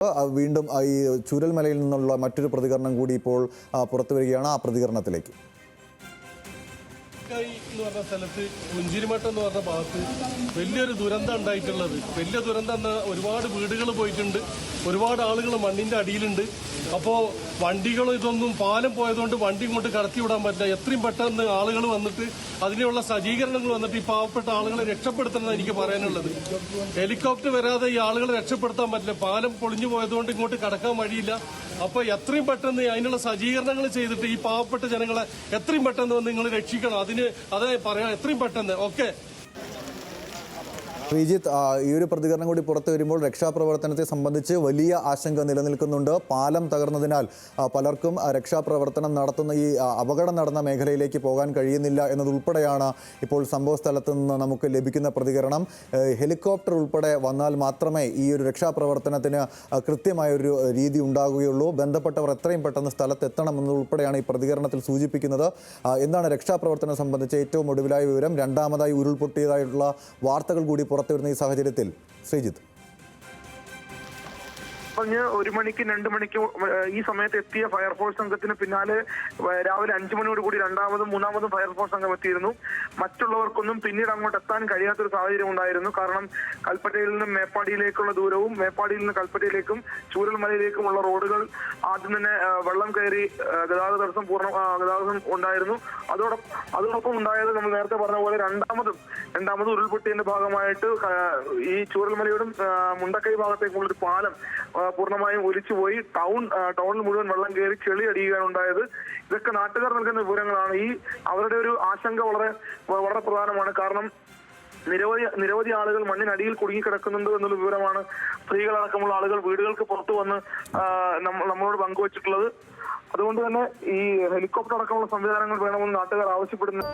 വീണ്ടും ഈ ചൂരൽമലയിൽ നിന്നുള്ള മറ്റൊരു പ്രതികരണം കൂടി ഇപ്പോൾ പുറത്തു വരികയാണ്. ആ പ്രതികരണത്തിലേക്ക്. എന്ന് പറഞ്ഞ സ്ഥലത്ത് മുഞ്ചിരിമട്ടം എന്ന് പറഞ്ഞ ഭാഗത്ത് വലിയൊരു ദുരന്തം ഉണ്ടായിട്ടുള്ളത്. വലിയ ദുരന്തം എന്നാൽ ഒരുപാട് വീടുകൾ പോയിട്ടുണ്ട്, ഒരുപാട് ആളുകൾ മണ്ണിന്റെ അടിയിലുണ്ട്. അപ്പോൾ വണ്ടികളും ഇതൊന്നും പാലം പോയതുകൊണ്ട് വണ്ടി കൊണ്ട് കടത്തിവിടാൻ പറ്റില്ല. എത്രയും പെട്ടെന്ന് ആളുകൾ വന്നിട്ട് അതിനുള്ള സജ്ജീകരണങ്ങൾ വന്നിട്ട് ഈ പാവപ്പെട്ട ആളുകളെ രക്ഷപ്പെടുത്തണമെന്ന് എനിക്ക് പറയാനുള്ളത്. ഹെലികോപ്റ്റർ വരാതെ ഈ ആളുകളെ രക്ഷപ്പെടുത്താൻ പറ്റില്ല. പാലം പൊളിഞ്ഞു പോയതുകൊണ്ട് ഇങ്ങോട്ട് കടക്കാൻ വഴിയില്ല. അപ്പോൾ എത്രയും പെട്ടെന്ന് അതിനുള്ള സജ്ജീകരണങ്ങൾ ചെയ്തിട്ട് ഈ പാവപ്പെട്ട ജനങ്ങളെ എത്രയും പെട്ടെന്ന് വന്ന് നിങ്ങൾ രക്ഷിക്കണം. അതേ പറയാം, എത്രയും പെട്ടെന്ന്. ഓക്കെ ശ്രീജിത്ത്, ഈ ഒരു പ്രതികരണം കൂടി പുറത്തു വരുമ്പോൾ രക്ഷാപ്രവർത്തനത്തെ സംബന്ധിച്ച് വലിയ ആശങ്ക നിലനിൽക്കുന്നുണ്ട്. പാലം തകർന്നതിനാൽ പലർക്കും രക്ഷാപ്രവർത്തനം നടത്തുന്ന ഈ അപകടം നടന്ന മേഖലയിലേക്ക് പോകാൻ കഴിയുന്നില്ല എന്നതുൾപ്പെടെയാണ് ഇപ്പോൾ സംഭവ സ്ഥലത്ത് നിന്ന് നമുക്ക് ലഭിക്കുന്ന പ്രതികരണം. ഹെലികോപ്റ്റർ ഉൾപ്പെടെ വന്നാൽ മാത്രമേ ഈ ഒരു രക്ഷാപ്രവർത്തനത്തിന് കൃത്യമായൊരു രീതി ഉണ്ടാകുകയുള്ളൂ. ബന്ധപ്പെട്ടവർ എത്രയും പെട്ടെന്ന് സ്ഥലത്തെത്തണമെന്നുൾപ്പെടെയാണ് ഈ പ്രതികരണത്തിൽ സൂചിപ്പിക്കുന്നത്. എന്താണ് രക്ഷാപ്രവർത്തനം സംബന്ധിച്ച് ഏറ്റവും ഒടുവിലായ വിവരം? രണ്ടാമതായി ഉരുൾപൊട്ടിയതായിട്ടുള്ള വാർത്തകൾ കൂടി പുറത്തു വരുന്ന ഈ സാഹചര്യത്തിൽ ശ്രീജിത്ത്. 1 മണിക്കും 2 മണിക്കും ഈ സമയത്ത് എത്തിയ ഫയർഫോഴ്സ് സംഘത്തിന് പിന്നാലെ രാവിലെ 5 മണിയോട് കൂടി രണ്ടാമതും മൂന്നാമതും ഫയർഫോഴ്സ് സംഘം എത്തിയിരുന്നു. മറ്റുള്ളവർക്കൊന്നും പിന്നീട് അങ്ങോട്ട് എത്താൻ കഴിയാത്തൊരു സാഹചര്യം ഉണ്ടായിരുന്നു. കാരണം കൽപ്പറ്റയിൽ നിന്നും മേപ്പാടിയിലേക്കുള്ള ദൂരവും മേപ്പാടിയിൽ നിന്ന് കൽപ്പറ്റയിലേക്കും ചൂരൽമലയിലേക്കുമുള്ള റോഡുകൾ ആദ്യം തന്നെ വെള്ളം കയറി ഗതാഗതം ഉണ്ടായിരുന്നു. അതോടൊപ്പം ഉണ്ടായത് നമ്മൾ നേരത്തെ പറഞ്ഞ പോലെ രണ്ടാമത് ഉരുൾപൊട്ടിയതിന്റെ ഭാഗമായിട്ട് ഈ ചൂരൽമലയുടെ മുണ്ടക്കൈ ഭാഗത്തേക്കുള്ള ഒരു പാലം പൂർണ്ണമായും ഒലിച്ചുപോയി. ടൗണിൽ മുഴുവൻ വെള്ളം കയറി ചെളി അടിയുകയാണ് ഉണ്ടായത്. ഇതൊക്കെ നാട്ടുകാർ നൽകുന്ന വിവരങ്ങളാണ്. അവരുടെ ഒരു ആശങ്ക വളരെ വളരെ പ്രധാനമാണ്. കാരണം നിരവധി ആളുകൾ മണ്ണിനടിയിൽ കുടുങ്ങിക്കിടക്കുന്നുണ്ട് എന്നുള്ള വിവരമാണ് സ്ത്രീകളടക്കമുള്ള ആളുകൾ വീടുകൾക്ക് പുറത്തു വന്ന് നമ്മളോട് പങ്കുവച്ചിട്ടുള്ളത്. അതുകൊണ്ട് തന്നെ ഈ ഹെലികോപ്റ്റർ അടക്കമുള്ള സംവിധാനങ്ങൾ വേണമെന്ന് നാട്ടുകാർ ആവശ്യപ്പെടുന്നു.